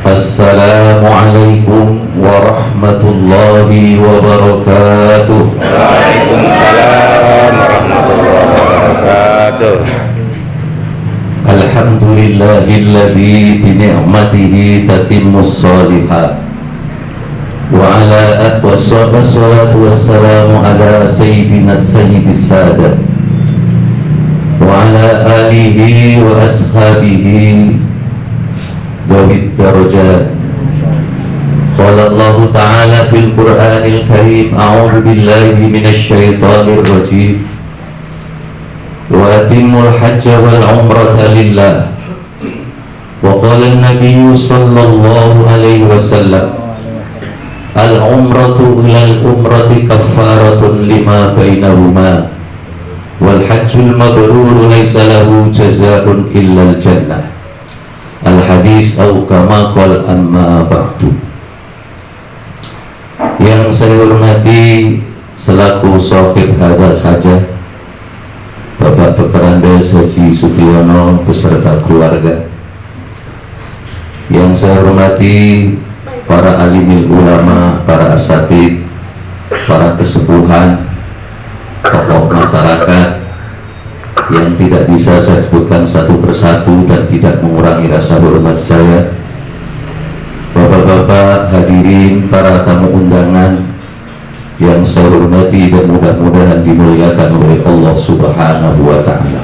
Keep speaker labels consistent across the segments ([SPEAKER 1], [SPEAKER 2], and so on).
[SPEAKER 1] Assalamualaikum warahmatullahi wabarakatuh.
[SPEAKER 2] Waalaikumsalam warahmatullahi wabarakatuh.
[SPEAKER 1] Alhamdulillahilladzi bi ni'matihi tatimmus shalihat. Wa ala wassalatu wassalamu ala sayyidis sadat wa ala alihi wa ashabihi Dawid darajat. Qala Allah Ta'ala fil Qur'anil Karim, a'udzu billahi minasy syaithanir rajim. Wa atimul hajja wal umrata lillah. Wa qala an-nabiy sallallahu alaihi wasallam, al-umratu ilal umrati kaffaratun lima bainahuma wal hajjul mabrur laisa lahu jazaa'un illal jannah. Al-hadis au kama qala amma ba'du. Yang saya hormati selaku sahib hadal hajah Bapak Dr. Andes Haji Sudiono beserta keluarga. Yang saya hormati para alimil ulama, para asatid, para kesepuhan, tokoh masyarakat yang tidak bisa saya sebutkan satu persatu dan tidak mengurangi rasa hormat saya. Bapak-bapak hadirin, para tamu undangan yang saya hormati dan mudah-mudahan dimuliakan oleh Allah Subhanahu wa Ta'ala.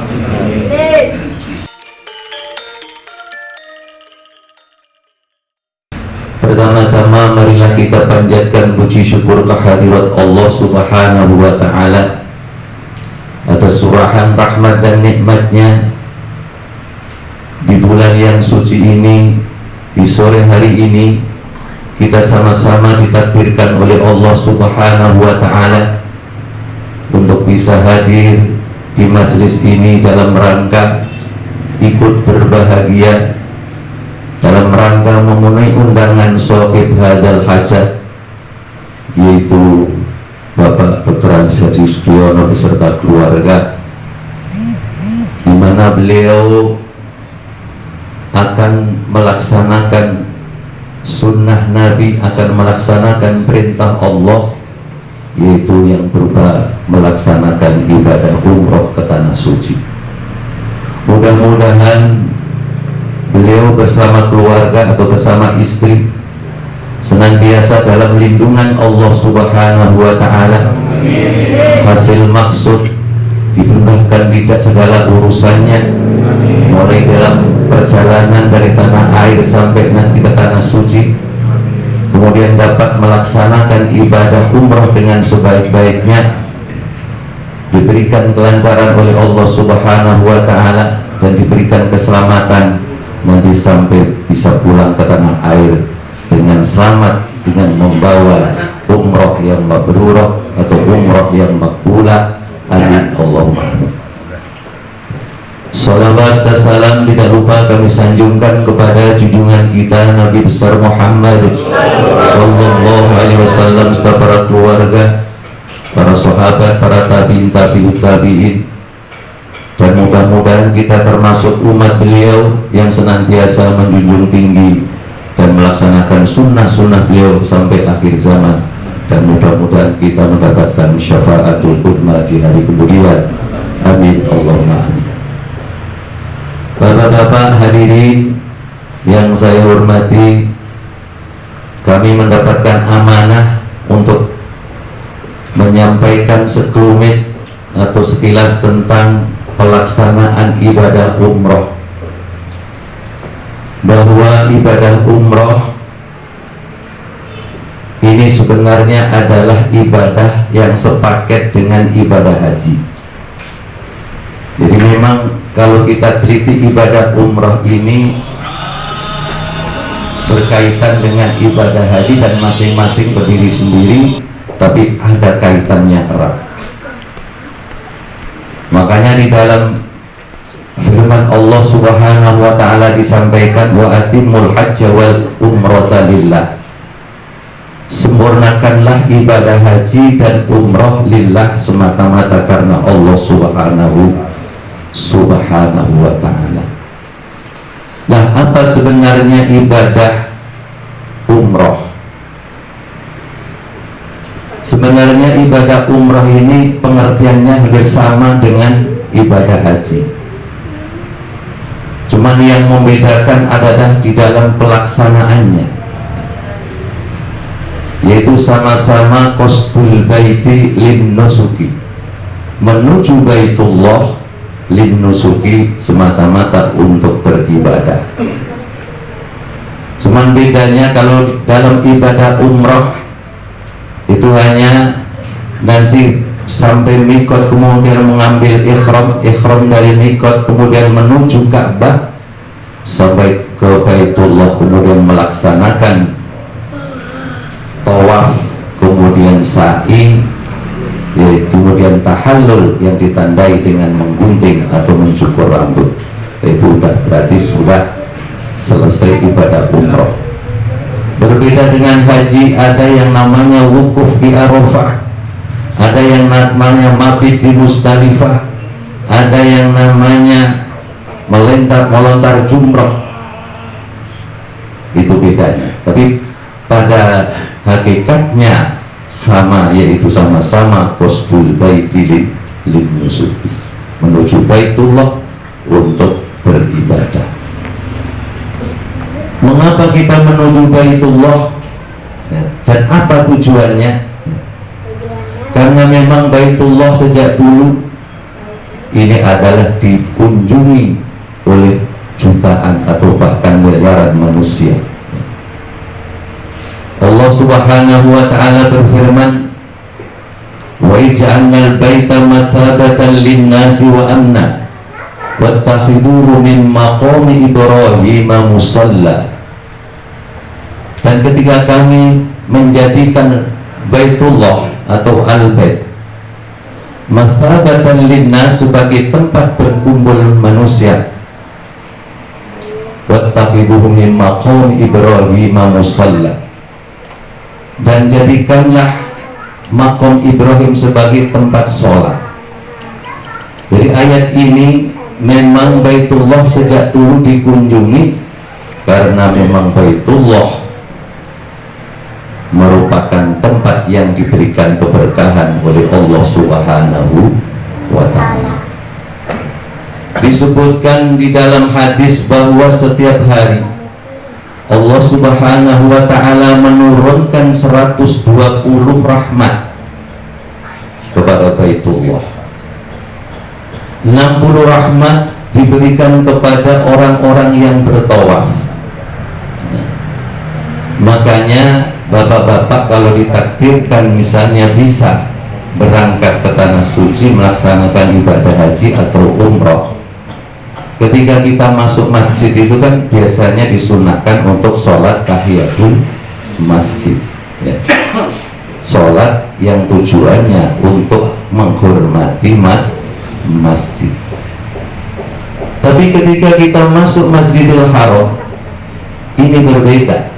[SPEAKER 1] Pertama-tama marilah kita panjatkan puji syukur kehadirat Allah Subhanahu wa Ta'ala atas curahan rahmat dan nikmatnya di bulan yang suci ini. Di sore hari ini kita sama-sama ditakdirkan oleh Allah Subhanahu wa Ta'ala untuk bisa hadir di majelis ini dalam rangka ikut berbahagia, dalam rangka memenuhi undangan sahib hadal hajat, yaitu Bapak Dr. Haji Sudiono beserta keluarga, di mana beliau akan melaksanakan sunnah Nabi, akan melaksanakan perintah Allah, yaitu yang berupa melaksanakan ibadah umroh ke tanah suci. Mudah-mudahan beliau bersama keluarga atau bersama istri senantiasa dalam lindungan Allah Subhanahu wa Ta'ala. Hasil maksud dimudahkan tidak segala urusannya, mulai dalam perjalanan dari tanah air sampai nanti ke tanah suci, kemudian dapat melaksanakan ibadah umroh dengan sebaik-baiknya, diberikan kelancaran oleh Allah Subhanahu wa Ta'ala dan diberikan keselamatan nanti sampai bisa pulang ke tanah air dengan selamat, dengan membawa umroh yang mabrurah atau umroh yang makbulah. Amin Allahumma amin. Salawat dan salam tidak lupa kami sanjungkan kepada junjungan kita Nabi besar Muhammad sallallahu alaihi wasallam serta para keluarga, para sahabat, para tabi'in, tabi'ut tabi'in, dan mudah-mudahan kita termasuk umat beliau yang senantiasa menjunjung tinggi dan melaksanakan sunnah-sunnah beliau sampai akhir zaman, dan mudah-mudahan kita mendapatkan syafaatul uzma di hari kemudian. Amin Allahumma amin. Bapak-bapak hadirin yang saya hormati, kami mendapatkan amanah untuk menyampaikan sekelumit atau sekilas tentang pelaksanaan ibadah umroh, bahwa ibadah umroh ini sebenarnya adalah ibadah yang sepaket dengan ibadah haji. Jadi memang kalau kita teliti ibadah umroh ini berkaitan dengan ibadah haji dan masing-masing berdiri sendiri, tapi ada kaitannya erat. Makanya di dalam firman Allah Subhanahu wa Ta'ala disampaikan, wa atimul hajja wal umrata lillah. Sempurnakanlah ibadah haji dan umroh lillah, semata-mata karena Allah Subhanahu wa Ta'ala. Nah, apa sebenarnya ibadah umroh. Sebenarnya ibadah umroh ini pengertiannya hampir sama dengan ibadah haji. Cuman yang membedakan adalah di dalam pelaksanaannya, yaitu sama-sama qasdul baiti lin nusuki, menuju Baitullah lin nusuki, semata-mata untuk beribadah. Cuman bedanya kalau dalam ibadah umroh itu hanya nanti sampai mikot kemudian mengambil ikhram dari mikot, kemudian menuju Ka'bah sampai ke Baitullah, kemudian melaksanakan tawaf, kemudian sa'i, kemudian tahallul yang ditandai dengan menggunting atau mencukur rambut. Itu berarti sudah selesai ibadah umroh. Berbeda dengan haji, ada yang namanya wukuf di Arafah, ada yang namanya mabit di Musdalifah, ada yang namanya melontar jumrah. Itu bedanya. Tapi pada hakikatnya sama, yaitu sama-sama qasdul baiti lin nusuki, menuju Baitullah untuk beribadah. Mengapa kita menuju Baitullah, dan apa tujuannya? Karena memang Baitullah sejak dulu ini adalah dikunjungi oleh jutaan atau bahkan miliaran manusia. Allah Subhanahu wa ta'ala berfirman, wa ij'alnal baita mathabatan lin-nasi wa amna wattakhidhuhu min maqami Ibrahim musalla. Dan ketika kami menjadikan Baitullah atau Al-Bait mathabatan lin-nas, sebagai tempat berkumpul manusia, wattakhidhuhu min maqami Ibrahim musalla, dan jadikanlah makom Ibrahim sebagai tempat sholat. Dari ayat ini memang Baitullah sejak dulu dikunjungi, karena memang Baitullah merupakan tempat yang diberikan keberkahan oleh Allah Subhanahu wa ta'ala. Disebutkan di dalam hadis bahwa setiap hari Allah Subhanahu wa ta'ala menurunkan 120 rahmat kepada Baitullah. 60 rahmat diberikan kepada orang-orang yang bertawaf. Makanya bapak-bapak kalau ditakdirkan misalnya bisa berangkat ke tanah suci melaksanakan ibadah haji atau umroh, ketika kita masuk masjid itu kan biasanya disunahkan untuk sholat tahiyatul masjid, ya. Sholat yang tujuannya untuk menghormati masjid. Tapi ketika kita masuk Masjidil Haram, ini berbeda.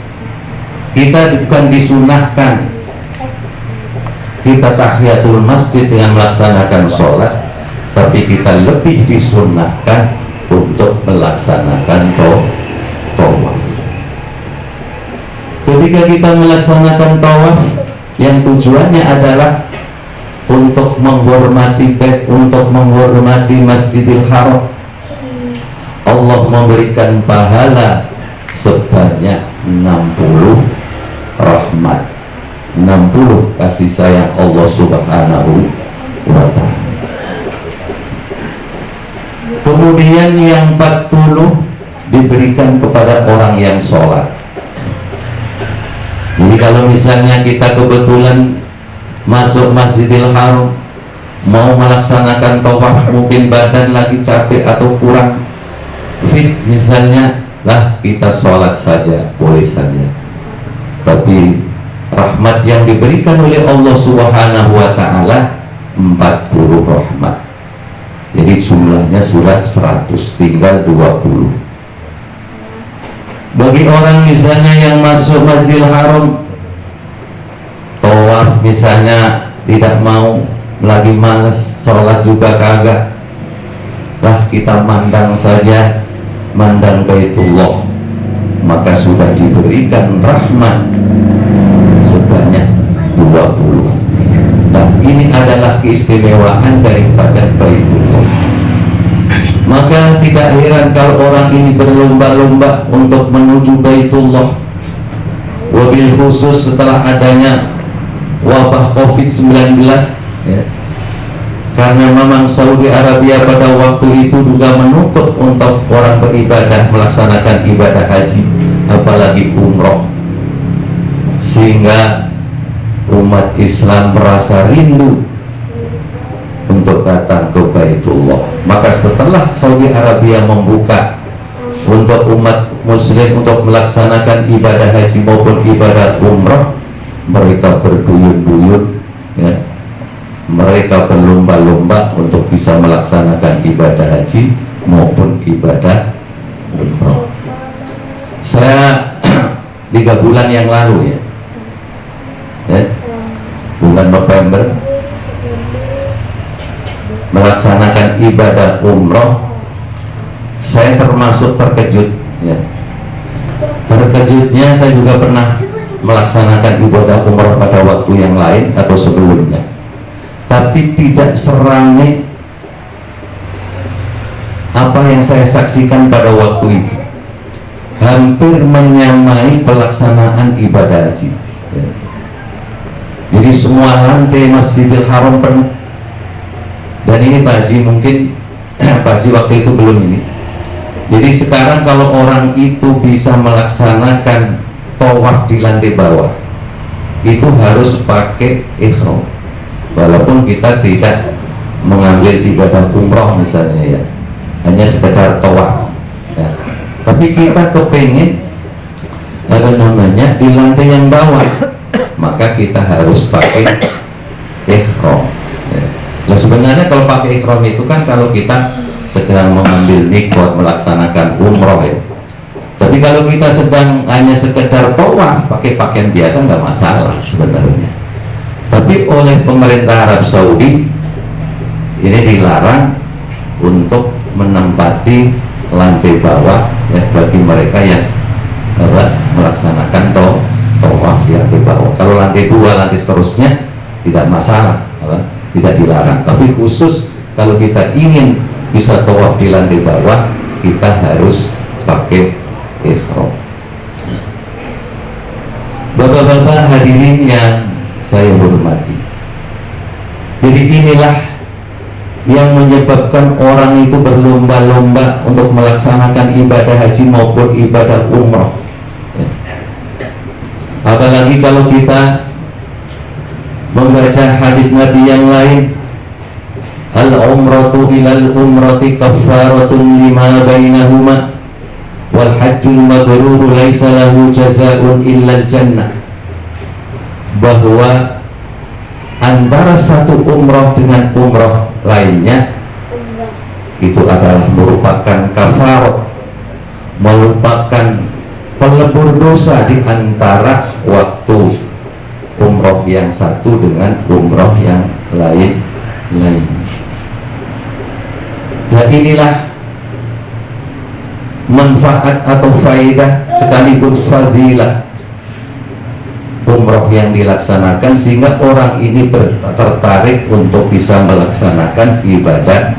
[SPEAKER 1] Kita bukan disunahkan kita tahiyatul masjid dengan melaksanakan sholat, tapi kita lebih disunahkan untuk melaksanakan tawaf. Ketika kita melaksanakan tawaf, yang tujuannya adalah untuk menghormati bait, untuk menghormati Masjidil Haram, Allah memberikan pahala sebanyak 60 rahmat, 60 kasih sayang Allah Subhanahu wa ta'ala. Kemudian yang 40 diberikan kepada orang yang sholat. Jadi kalau misalnya kita kebetulan masuk Masjidil Haram, mau melaksanakan tawaf, mungkin badan lagi capek atau kurang fit misalnya, lah kita sholat saja, boleh saja. Tapi rahmat yang diberikan oleh Allah Subhanahu wa ta'ala 40 rahmat. Jadi jumlahnya sudah 100, tinggal 20. Bagi orang misalnya yang masuk Masjidil Haram, tawaf misalnya tidak mau, lagi malas, sholat juga kagak, lah kita mandang saja, mandang Baitullah. maka sudah diberikan rahmat sebanyak 20. Nah, ini adalah keistimewaan daripada Baitullah. Maka tidak heran kalau orang ini berlomba-lomba untuk menuju Baitullah, wabil khusus setelah adanya wabah COVID-19 ya. Karena memang Saudi Arabia pada waktu itu juga menutup untuk orang beribadah melaksanakan ibadah haji, apalagi umroh, sehingga umat Islam merasa rindu untuk datang ke Baitullah. Maka setelah Saudi Arabia membuka untuk umat muslim untuk melaksanakan ibadah haji maupun ibadah umroh, mereka berduyun-duyun ya. Mereka berlomba-lomba untuk bisa melaksanakan ibadah haji maupun ibadah umroh. Saya 3 bulan yang lalu ya, bulan November, melaksanakan ibadah umroh. Saya termasuk terkejut ya. Terkejutnya saya juga pernah melaksanakan ibadah umroh pada waktu yang lain atau sebelumnya, tapi tidak seramai apa yang saya saksikan pada waktu itu. Hampir menyamai pelaksanaan ibadah haji ya. Jadi semua lantai Masjidil Haram penuh. Dan ini Pak Haji mungkin Pak Haji waktu itu belum ini. Jadi sekarang kalau orang itu bisa melaksanakan tawaf di lantai bawah, itu harus pakai ihram. Walaupun kita tidak mengambil ibadah umroh misalnya ya, hanya sekedar tawaf ya. Tapi kita kepengen di lantai yang bawah, maka kita harus pakai ihram ya. Nah sebenarnya kalau pakai ihram itu kan kalau kita sedang mengambil mikot melaksanakan umroh ya. Tapi kalau kita sedang hanya sekedar tawaf pakai pakaian biasa nggak masalah sebenarnya. Tapi oleh pemerintah Arab Saudi ini dilarang untuk menempati lantai bawah ya, bagi mereka yang melaksanakan tawaf di lantai bawah. Kalau lantai 2, lantai seterusnya tidak masalah, tidak dilarang. Tapi khusus kalau kita ingin bisa tawaf di lantai bawah, kita harus pakai ihram. Bapak-bapak hadirin yang saya hormati, jadi inilah yang menyebabkan orang itu berlomba-lomba untuk melaksanakan ibadah haji maupun ibadah umroh ya. Apalagi kalau kita membaca hadis Nabi yang lain, al-umratu ilal umrati kaffaratun lima bainahuma wal hajjul mabruru laisa lahu jazaa'un illal jannah. Bahwa antara satu umroh dengan umroh lainnya itu adalah merupakan kafarat, merupakan pelebur dosa di antara waktu umroh yang satu dengan umroh yang lain. Nah inilah manfaat atau faidah sekaligus fadilah umroh yang dilaksanakan, sehingga orang ini tertarik untuk bisa melaksanakan ibadah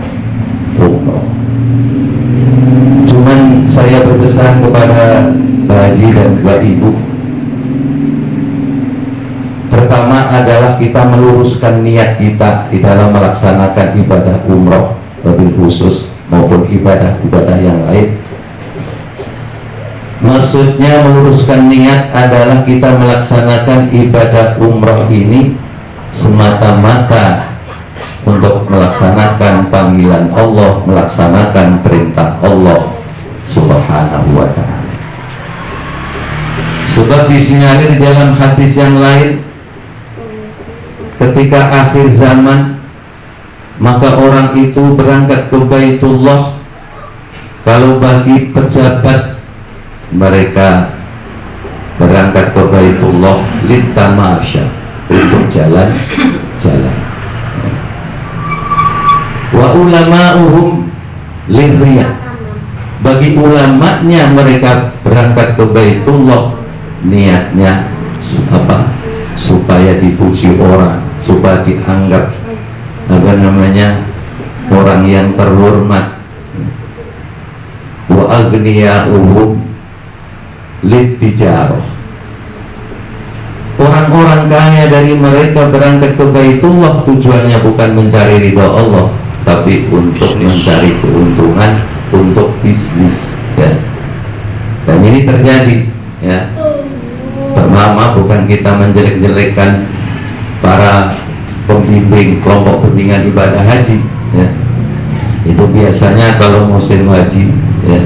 [SPEAKER 1] umroh. Cuman saya berpesan kepada Pak Haji dan Mbak Ibu, pertama adalah kita meluruskan niat kita di dalam melaksanakan ibadah umroh wabil khusus maupun ibadah-ibadah yang lain. Maksudnya meluruskan niat adalah kita melaksanakan ibadah umroh ini semata-mata untuk melaksanakan panggilan Allah, melaksanakan perintah Allah Subhanahu wa ta'ala. Sebab disinyalir di dalam hadis yang lain, ketika akhir zaman maka orang itu berangkat ke Baitullah. Kalau bagi pejabat, mereka berangkat ke Baitullah litamasya, untuk jalan-jalan. Wa ulama'uhum lirriyah, Bagi ulamanya mereka berangkat ke Baitullah niatnya supaya dipuji orang, supaya dianggap orang yang terhormat. Wa aghniya'uhum litijarah. Orang-orang kaya dari mereka berangkat ke Baitullah tujuannya bukan mencari ridha Allah, tapi untuk mencari keuntungan, untuk bisnis, ya. Dan ini terjadi, ya. Pertama, bukan kita menjelek-jelekkan para pembimbing kelompok bimbingan ibadah haji, ya. Itu biasanya kalau musim haji, ya,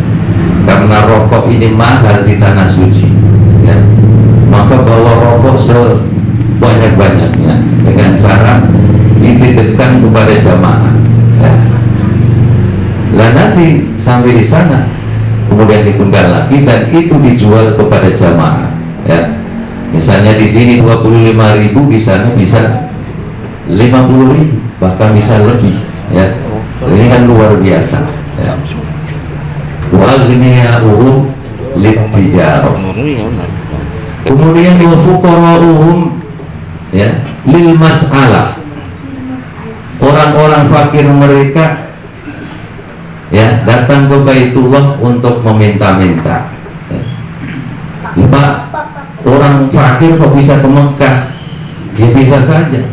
[SPEAKER 1] karena rokok ini mahal di tanah suci, ya, maka bawa rokok sebanyak-banyaknya dengan cara dititipkan kepada jamaah, ya. Lah nanti sampai di sana kemudian dipenggal lagi dan itu dijual kepada jamaah, ya. Misalnya di sini 25.000, di sana bisa 50.000, bahkan bisa lebih, ya. Ini kan luar biasa, ya. Wa aghniya'uhum litijarah. Kemudian wa fuqara'uhum, ya, lil mas'alah. Orang-orang fakir mereka, ya, datang ke Baitullah untuk meminta-minta, ya. Pak, orang fakir kok bisa ke Mekah? Ya bisa saja.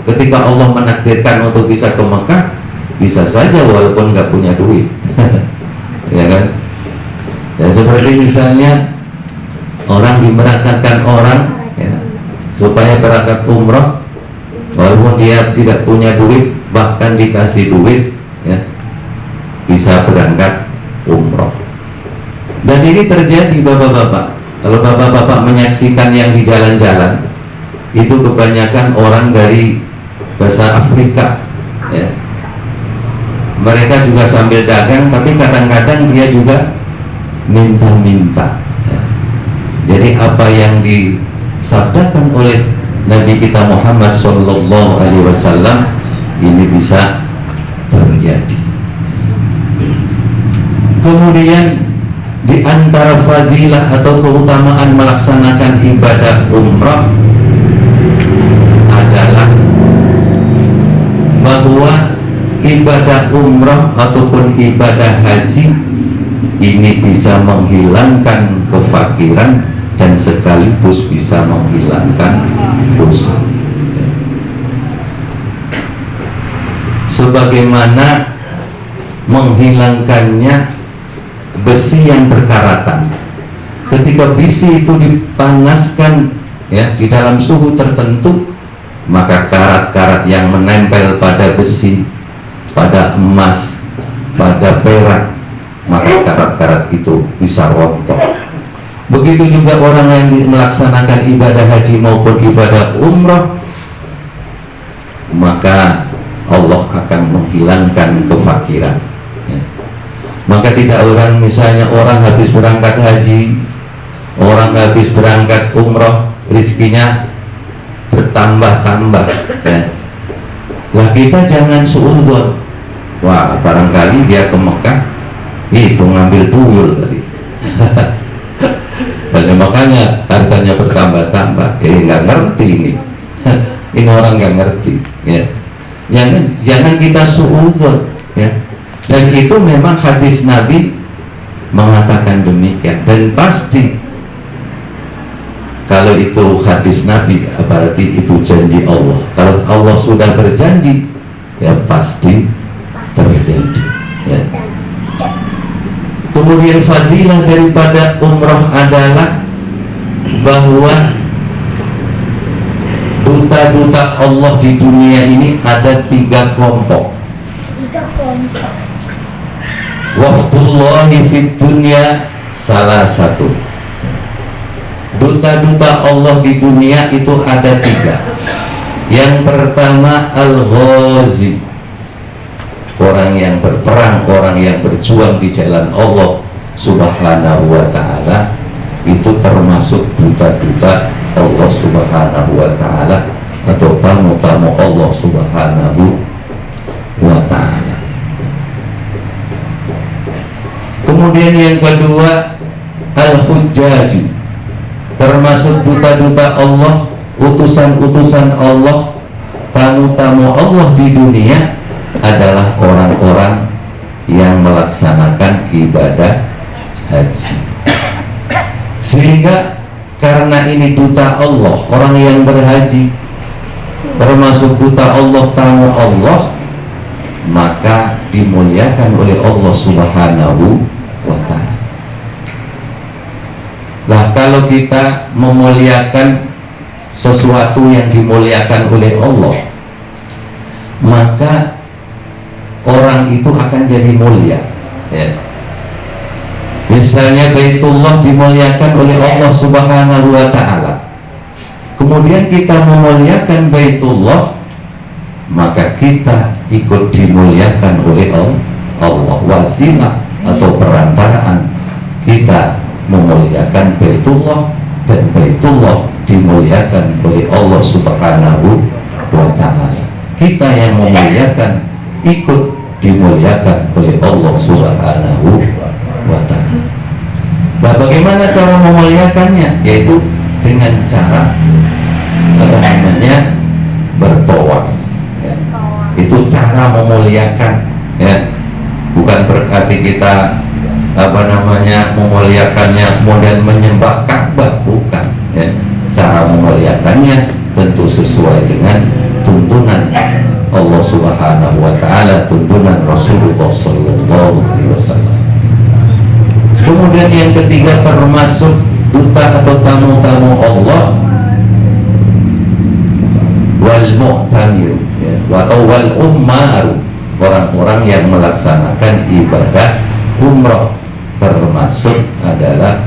[SPEAKER 1] Ketika Allah menakdirkan untuk bisa ke Mekah, bisa saja walaupun nggak punya duit. Ya kan? Ya seperti misalnya orang diberangkatkan orang, ya, supaya berangkat umroh, walaupun dia tidak punya duit, bahkan dikasih duit, ya, bisa berangkat umroh. Dan ini terjadi bapak-bapak. Kalau bapak-bapak menyaksikan yang di jalan-jalan, itu kebanyakan orang dari bahasa Afrika, ya. Mereka juga sambil dagang, tapi kadang-kadang dia juga minta-minta, ya. Jadi apa yang disabdakan oleh Nabi kita Muhammad SAW ini bisa terjadi. Kemudian di antara fadilah atau keutamaan melaksanakan ibadah umrah adalah bahwa ibadah umrah ataupun ibadah haji ini bisa menghilangkan kefakiran dan sekaligus bisa menghilangkan dosa, sebagaimana menghilangkannya besi yang berkaratan. Ketika besi itu dipanaskan, ya, di dalam suhu tertentu, maka karat-karat yang menempel pada besi, pada emas, pada perak, maka karat-karat itu bisa rontok. Begitu juga orang yang melaksanakan ibadah haji maupun ibadah umrah, maka Allah akan menghilangkan kefakiran, ya. Maka tidak orang, misalnya orang habis berangkat haji, orang habis berangkat umrah, rizkinya bertambah-tambah, ya. Lah kita jangan suudzon. Wah, barangkali dia ke Mekah itu ngambil tuyul kali. Dan makanya hartanya bertambah-tambah. Nggak ngerti ini. Ini orang nggak ngerti, ya. Jangan kita suudzon, ya. Dan itu memang hadis Nabi mengatakan demikian. Dan pasti kalau itu hadis Nabi, berarti itu janji Allah. Kalau Allah sudah berjanji, ya pasti terjadi, ya. Kemudian fadilah daripada umrah adalah bahwa duta-duta Allah di dunia ini ada 3 kelompok. Wafdullahi fid dunya salah satu. Duta-duta Allah di dunia itu ada 3. Yang pertama al-ghazi, orang yang berperang, orang yang berjuang di jalan Allah Subhanahu wa ta'ala. Itu termasuk duta-duta Allah Subhanahu wa ta'ala atau tamu-tamu Allah Subhanahu wa ta'ala. Kemudian yang kedua, al-hujjaju, termasuk duta-duta Allah, utusan-utusan Allah, tamu-tamu Allah di dunia adalah orang-orang yang melaksanakan ibadah haji. Sehingga karena ini duta Allah, orang yang berhaji termasuk duta Allah, tamu Allah, maka dimuliakan oleh Allah Subhanahu wa ta'ala. Lah kalau kita memuliakan sesuatu yang dimuliakan oleh Allah, maka orang itu akan jadi mulia, ya. Misalnya Baitullah dimuliakan oleh Allah Subhanahu wa ta'ala, kemudian kita memuliakan Baitullah, maka kita ikut dimuliakan oleh Allah. Wasilah atau perantaraan kita memuliakan Baitullah, dan Baitullah dimuliakan oleh Allah Subhanahu wa ta'ala. Kita yang memuliakan ikut dimuliakan oleh Allah Subhanahu wa ta'ala. Nah, bagaimana cara memuliakannya? Yaitu dengan cara bertawaf, ya. Itu cara memuliakan, ya. Bukan berarti kita memuliakannya kemudian menyembah Ka'bah, bukan, ya. Cara memuliakannya tentu sesuai dengan tuntunan Allah Subhanahu wa ta'ala, tuntunan Rasulullah sallallahu alaihi wasallam. Kemudian yang ketiga, termasuk duta atau tamu-tamu Allah, wal mu'tamir, ya, atau wal ummaru, orang-orang yang melaksanakan ibadah umrah, termasuk adalah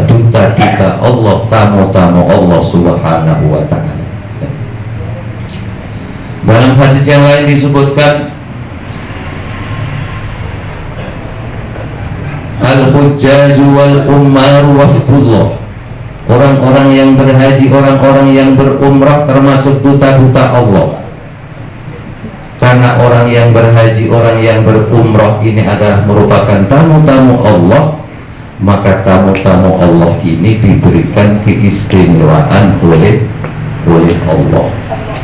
[SPEAKER 1] duta-duta Allah, tamu-tamu Allah Subhanahu wa ta'ala. Dalam hadis yang lain disebutkan, al-hujjaju wal ummaru wafdullah, orang-orang yang berhaji, orang-orang yang berumrah termasuk duta-duta Allah. Karena orang yang berhaji, orang yang berumrah ini adalah merupakan tamu-tamu Allah, maka tamu-tamu Allah ini diberikan keistimewaan oleh Allah,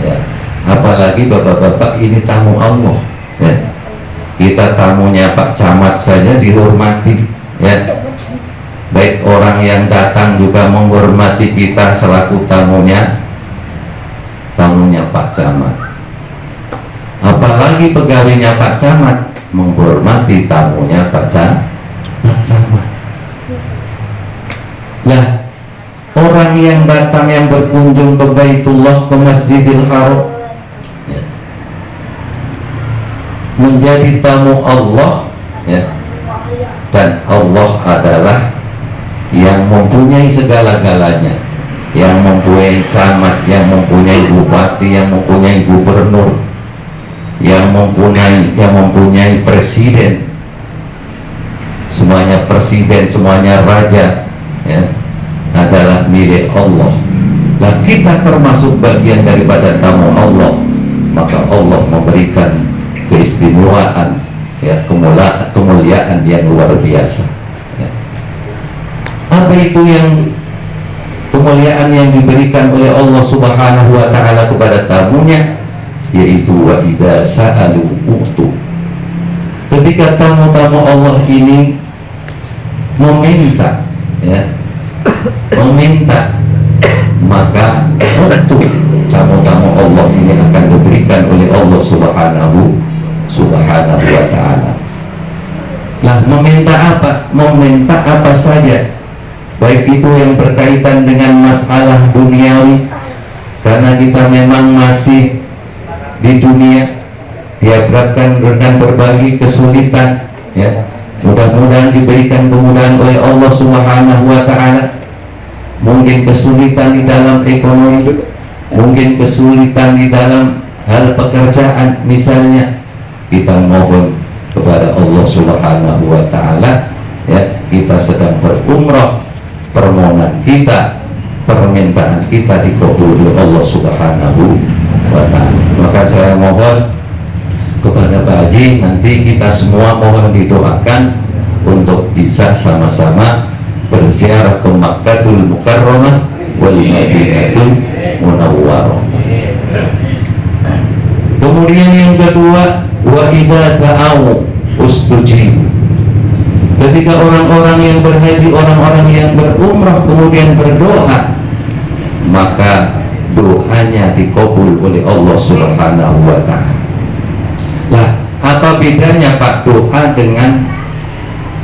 [SPEAKER 1] ya. Apalagi bapak-bapak ini tamu Allah, ya. Kita tamunya Pak Camat saja dihormati, ya. Baik orang yang datang juga menghormati kita selaku tamunya Pak Camat. Apalagi pegawainya Pak Camat menghormati tamunya Pak Camat. Nah, orang yang datang, yang berkunjung ke Baitullah, ke Masjidil Haram, ya, menjadi tamu Allah, ya. Dan Allah adalah yang mempunyai segala-galanya, yang mempunyai camat, yang mempunyai bupati, yang mempunyai gubernur, yang mempunyai presiden, semuanya presiden, semuanya raja, ya, adalah milik Allah. Nah, kita termasuk bagian daripada tamu Allah, maka Allah memberikan keistimewaan, ya, kemuliaan yang luar biasa, ya. Apa itu yang kemuliaan yang diberikan oleh Allah Subhanahu wa ta'ala kepada tamunya? Yaitu wa idza sa'alu u'tu. Ketika tamu-tamu Allah ini meminta, ya, maka u'tu, tamu-tamu Allah ini akan diberikan oleh Allah Subhanahu wa ta'ala. Lah, meminta apa? Meminta apa saja, baik itu yang berkaitan dengan masalah duniawi, karena kita memang masih di dunia dihadapkan dengan berbagai kesulitan, ya. Mudah-mudahan diberikan kemudahan oleh Allah Subhanahu wa ta'ala. Mungkin kesulitan di dalam ekonomi, mungkin kesulitan di dalam hal pekerjaan misalnya, kita mohon kepada Allah Subhanahu wa ta'ala, ya, kita sedang berumrah, permohonan kita, permintaan kita dikabuli Allah Subhanahu wa ta'ala. Maka saya mohon kepada Pak Haji, nanti kita semua mohon didoakan untuk bisa sama-sama berziarah ke Makkahul Mukarramah wal Madinatul Munawwarah. Kemudian yang kedua, wa idza ta'aw ustujibu. Ketika orang-orang yang berhaji, orang-orang yang berumrah kemudian berdoa, maka doanya dikabul oleh Allah Subhanahu wa taala. Lah, apa bedanya Pak doa dengan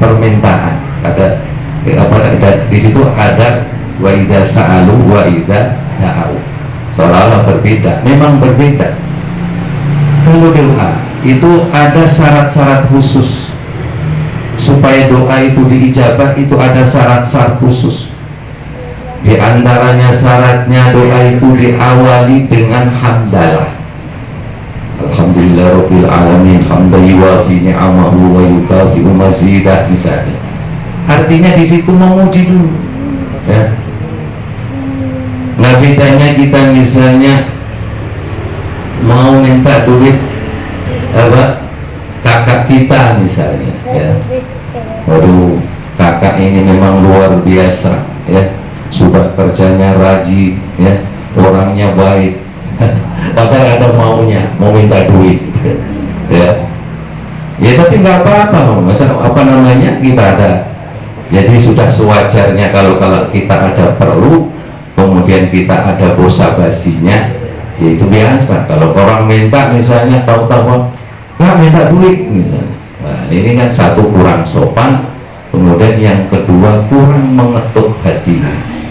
[SPEAKER 1] permintaan? Ada di situ ada wa idza sa'alu wa idza da'u. Seolah-olah berbeda, memang berbeda. Kalau doa itu ada syarat-syarat khusus. Supaya doa itu diijabah itu ada syarat-syarat khusus. Di antaranya syaratnya doa itu diawali dengan hamdalah. Alhamdulillahirabbil alamin hamdan yuwafi ni'amahu wa yukafi'u mazidah misalnya. Artinya di situ memuji dulu. Ya. Nah, bedanya kita misalnya mau minta duit kakak kita misalnya, ya. Waduh, kakak ini memang luar biasa, ya. Sudah kerjanya rajin, ya. Orangnya baik. Padahal ada maunya, mau minta duit, ya. Ya tapi nggak apa-apa, masa apa namanya kita ada. Jadi sudah sewajarnya kalau kita ada perlu, kemudian kita ada basa-basinya. Ya itu biasa. Kalau orang minta misalnya tahu-tahu nggak minta duit misalnya, nah ini kan satu kurang sopan, kemudian yang kedua kurang mengetuk hati,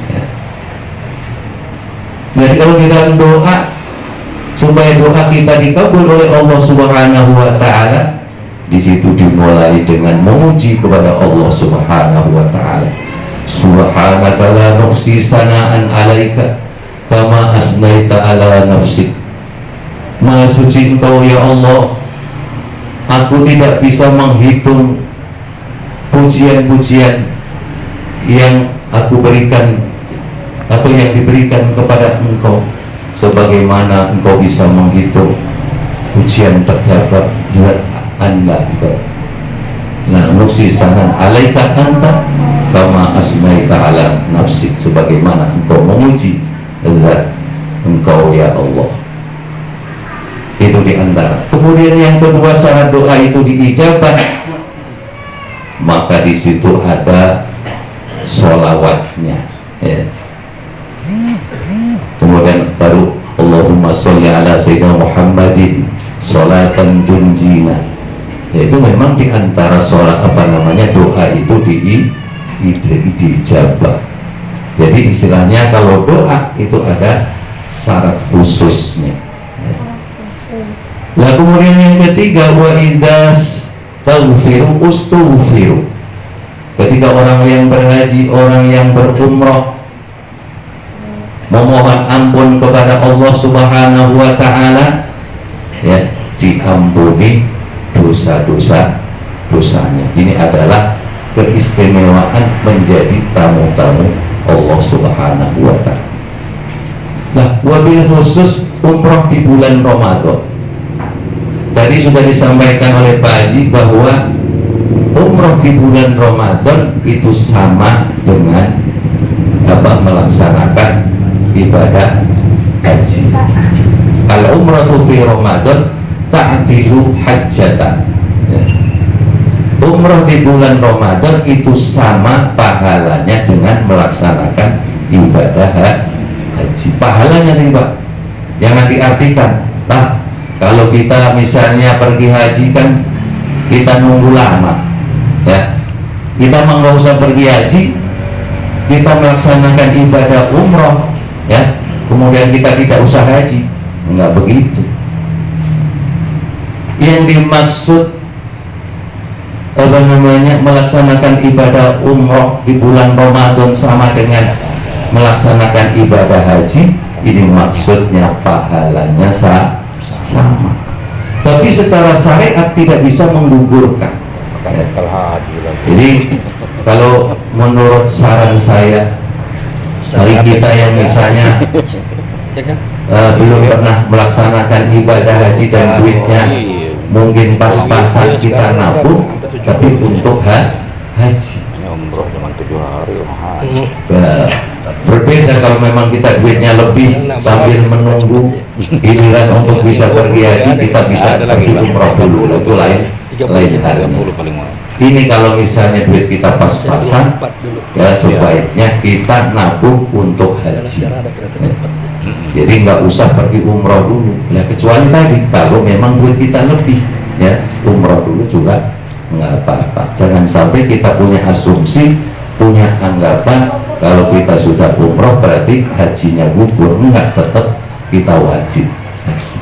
[SPEAKER 1] ya. Jadi kalau di dalam doa supaya doa kita dikabul oleh Allah Subhanahu wa taala, di situ dimulai dengan memuji kepada Allah Subhanahu wa taala. Subhanaka la nuhsi sana'an 'alaika kama asnaita ala nafsik. Maha suci Engkau ya Allah, aku tidak bisa menghitung pujian-pujian yang aku berikan atau yang diberikan kepada Engkau, sebagaimana Engkau bisa menghitung pujian terhadap zat Anda. Nah, nuksi sanan alaika anta kama asnaita ala nafsik, sebagaimana Engkau memuji zat Engkau ya Allah. Itu diantara. Kemudian yang kedua syarat doa itu diijabah, maka di situ ada sholawatnya, ya. Kemudian baru Allahumma sholli ala sayyidina Muhammadin sholatan tunjina. Ya, itu memang diantara sholat doa itu diijabah. Jadi istilahnya kalau doa itu ada syarat khususnya, ya. Nah kemudian yang ketiga, wa idas taghfiru ustughfiru. Ketika orang yang berhaji, orang yang berumrah memohon ampun kepada Allah Subhanahu wa taala, ya, diampuni dosa-dosanya. Ini adalah keistimewaan menjadi tamu-tamu Allah Subhanahu wa taala. Nah, wabil khusus umrah di bulan Ramadan. Tadi sudah disampaikan oleh Pak Haji bahwa umrah di bulan Ramadan itu sama dengan melaksanakan ibadah haji. Al-umratu fi Ramadan ta'dilu hajjatan, ya. Umrah di bulan Ramadan itu sama pahalanya dengan melaksanakan ibadah haji. Pahalanya nih Pak, jangan diartikan, nah kalau kita misalnya pergi haji kan kita nunggu lama, ya. Kita mau nggak usah pergi haji, kita melaksanakan ibadah umrah, ya, kemudian kita tidak usah haji, nggak begitu. Yang dimaksud melaksanakan ibadah umrah di bulan Ramadan sama dengan melaksanakan ibadah haji, ini maksudnya pahalanya sama. Tapi secara syariat tidak bisa menggugurkan. Jadi kalau menurut saran saya, bagi kita yang misalnya belum pernah melaksanakan ibadah haji dan duitnya mungkin pas-pasan kita nabung, tapi untuk haji.
[SPEAKER 2] Ini umroh cuma 7 hari, mahal.
[SPEAKER 1] Nah, berbeda kalau memang kita duitnya lebih sambil menunggu giliran untuk bisa pergi haji, kita bisa pergi umroh dulu, itu lain halnya.
[SPEAKER 2] Paling mahal.
[SPEAKER 1] Ini kalau misalnya duit kita pas-pasan, ya sebaiknya kita nabung untuk haji. Jadi nggak usah pergi umroh dulu. Ya kecuali tadi kalau memang duit kita lebih, ya umroh dulu juga nggak apa-apa. Jangan sampai kita punya asumsi, punya anggapan kalau kita sudah umroh berarti hajinya gugur. Enggak, tetap kita wajib haji.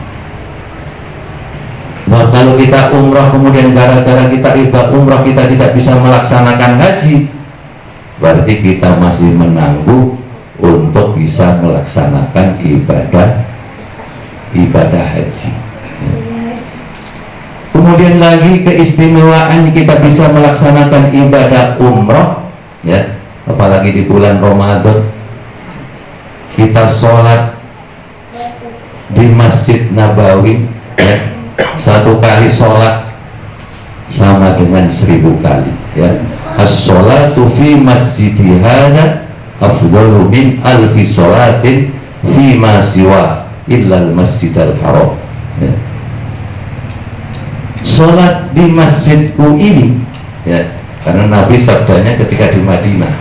[SPEAKER 1] Nah, kalau kita umroh kemudian gara-gara kita ibadah umroh kita tidak bisa melaksanakan haji, berarti kita masih menangguh untuk bisa melaksanakan ibadah haji. Kemudian lagi keistimewaan kita bisa melaksanakan ibadah umroh, ya, apalagi di bulan Ramadan. Kita sholat di Masjid Nabawi, ya. Satu kali sholat sama dengan 1000 kali, ya. As-sholatu fi masjidi hadha afdalu min alfi sholatin fi ma siwa illal masjidal haram, ya. Sholat di masjidku ini, ya, karena Nabi sabdanya ketika di Madinah,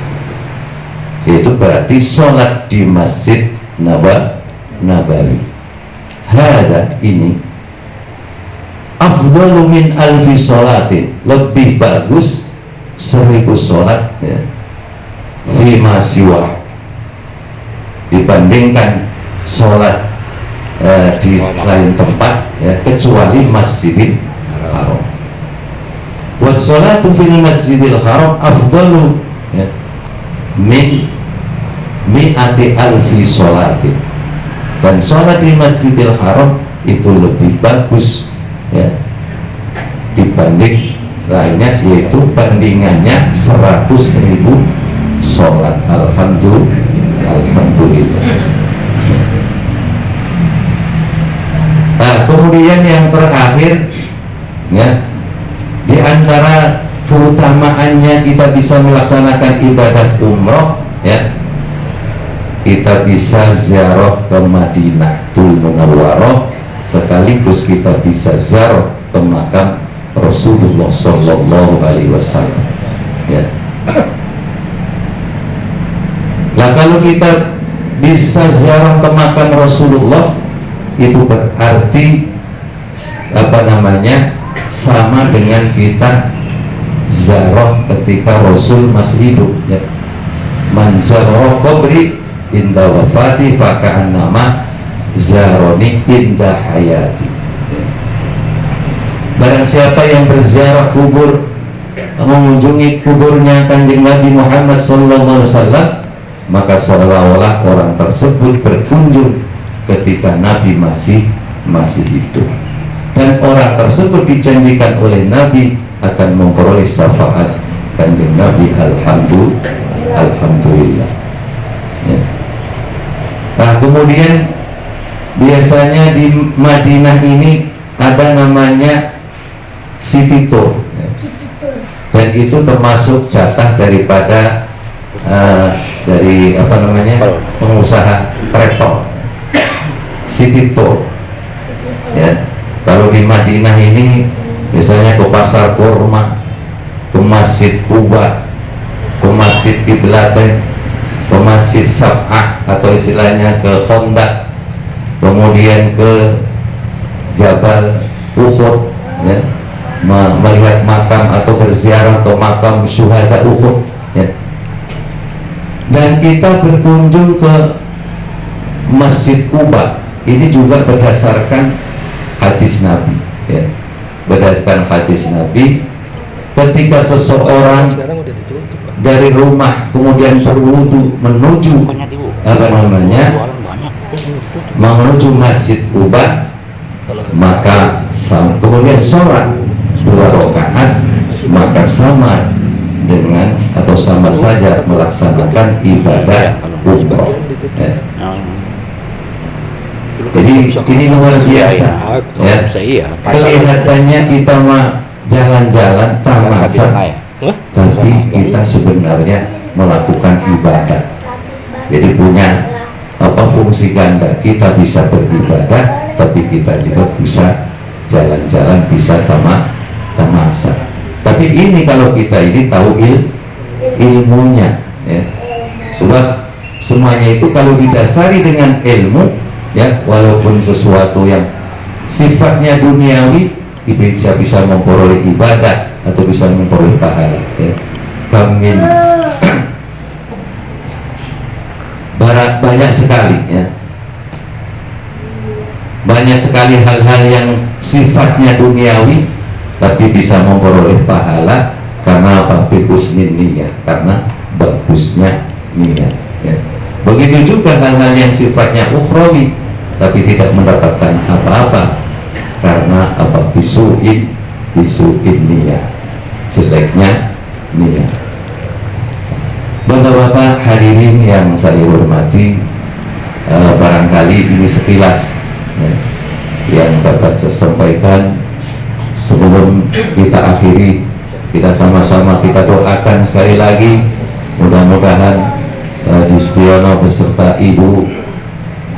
[SPEAKER 1] itu berarti sholat di Masjid Nabawi. Hada ini afdalu min alfi sholatin, lebih bagus 1000 sholat, ya, fima siwa, dibandingkan sholat di lain tempat, ya, kecuali Masjidil Haram. Wassalatu fil Masjidil Haram afdalu, ya, min mi'ati alfi sholatin, dan sholat di Masjidil Haram itu lebih bagus, ya, dibanding lainnya, yaitu bandingannya 100.000 sholat. Alhamdulillah. Nah, kemudian yang terakhir, ya, di antara keutamaannya kita bisa melaksanakan ibadah umroh, ya, kita bisa ziarah ke Madinatul Munawwarah, sekaligus kita bisa ziarah ke makam Rasulullah Sallallahu Alaihi Wasallam, ya. Nah, kalau kita bisa ziarah ke makam Rasulullah, itu berarti sama dengan kita ziarah ketika Rasul masih hidup, ya. Man zara qabri inda wafati faka'annama zaroni inda hayati. Barang siapa yang berziarah kubur, mengunjungi kuburnya Kanjeng Nabi Muhammad SAW, maka seolah-olah orang tersebut berkunjung ketika Nabi masih hidup, dan orang tersebut dijanjikan oleh Nabi akan memperoleh syafaat Kanjeng Nabi. Alhamdulillah, ya. Nah, kemudian biasanya di Madinah ini ada namanya City Tour, ya. Dan itu termasuk jatah daripada dari pengusaha travel, City Tour, ya. Kalau di Madinah ini biasanya ke pasar kurma, ke Masjid Kuba, ke Masjid Qiblatain, ke Masjid Sab'ah atau istilahnya ke Khondak, kemudian ke Jabal Uhud, ya, melihat makam atau berziarah ke makam syuhada Uhud, ya. Dan kita berkunjung ke Masjid Kuba ini juga berdasarkan hadis Nabi, ya. Berdasarkan hadis Nabi, ketika seseorang dari rumah kemudian berwudu menuju menuju Masjid Kuba, maka kemudian sholat 2 rakaat, maka sama dengan atau sama saja melaksanakan ibadah umroh, ya. Jadi ini luar biasa, ya. Kelihatannya kita mah jalan-jalan tamasa, tapi tapi kita sebenarnya melakukan ibadah. Jadi punya fungsi ganda. Kita bisa beribadah, tapi kita juga bisa jalan-jalan, bisa tamasa. Tapi ini kalau kita ini tahu ilmunya, ya. Sebab semuanya itu kalau didasari dengan ilmu, ya, walaupun sesuatu yang sifatnya duniawi bisa memperoleh ibadah atau bisa memperoleh pahala, ya. Kamin banyak sekali, ya, banyak sekali hal-hal yang sifatnya duniawi tapi bisa memperoleh pahala karena apa? Bihusnin niyah, karena bagusnya niat, ya. Begitu juga hal-hal yang sifatnya ukhrawi tapi tidak mendapatkan apa-apa karena apa? Bisuin niat, jeleknya niat. Bapak-bapak hadirin yang saya hormati, barangkali ini sekilas, ya, yang dapat saya sampaikan. Sebelum kita akhiri, kita sama-sama kita doakan sekali lagi, mudah-mudahan Justiono beserta ibu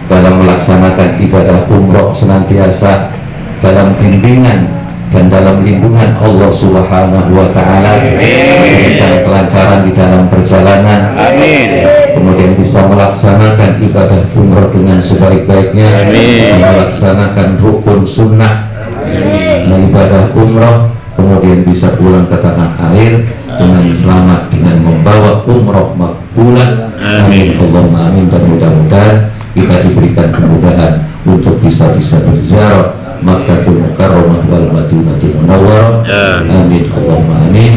[SPEAKER 1] dalam melaksanakan ibadah umroh senantiasa dalam bimbingan dan dalam lindungan Allah Subhanahu wa Ta'ala, dan kelancaran di dalam perjalanan.
[SPEAKER 2] Amin.
[SPEAKER 1] Kemudian bisa melaksanakan ibadah umroh dengan sebaik-baiknya, bisa melaksanakan rukun sunnah ibadah umroh, kemudian bisa pulang ke tanah air dengan selamat dengan membawa umroh makbulah. Amin Allahumma amin. Dan mudah-mudahan kita diberikan kemudahan untuk bisa berziarah Makkahul Mukarramah wal Madinatul Munawwarah. Amin Allahumma amin.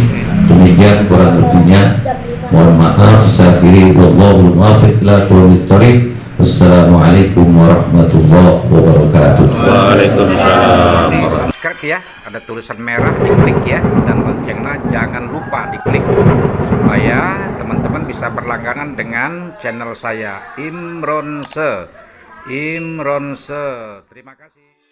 [SPEAKER 1] Demikian kurang lebihnya, mohon maaf. Sakhiri wallahu muwaffiq ila aqwamit thoriq. Assalamualaikum warahmatullahi wabarakatuh.
[SPEAKER 2] Waalaikumsalam.
[SPEAKER 3] Subscribe ya, ada tulisan merah, diklik ya, dan loncengnya jangan lupa diklik supaya teman-teman bisa berlangganan dengan channel saya Imron Se. Terima kasih.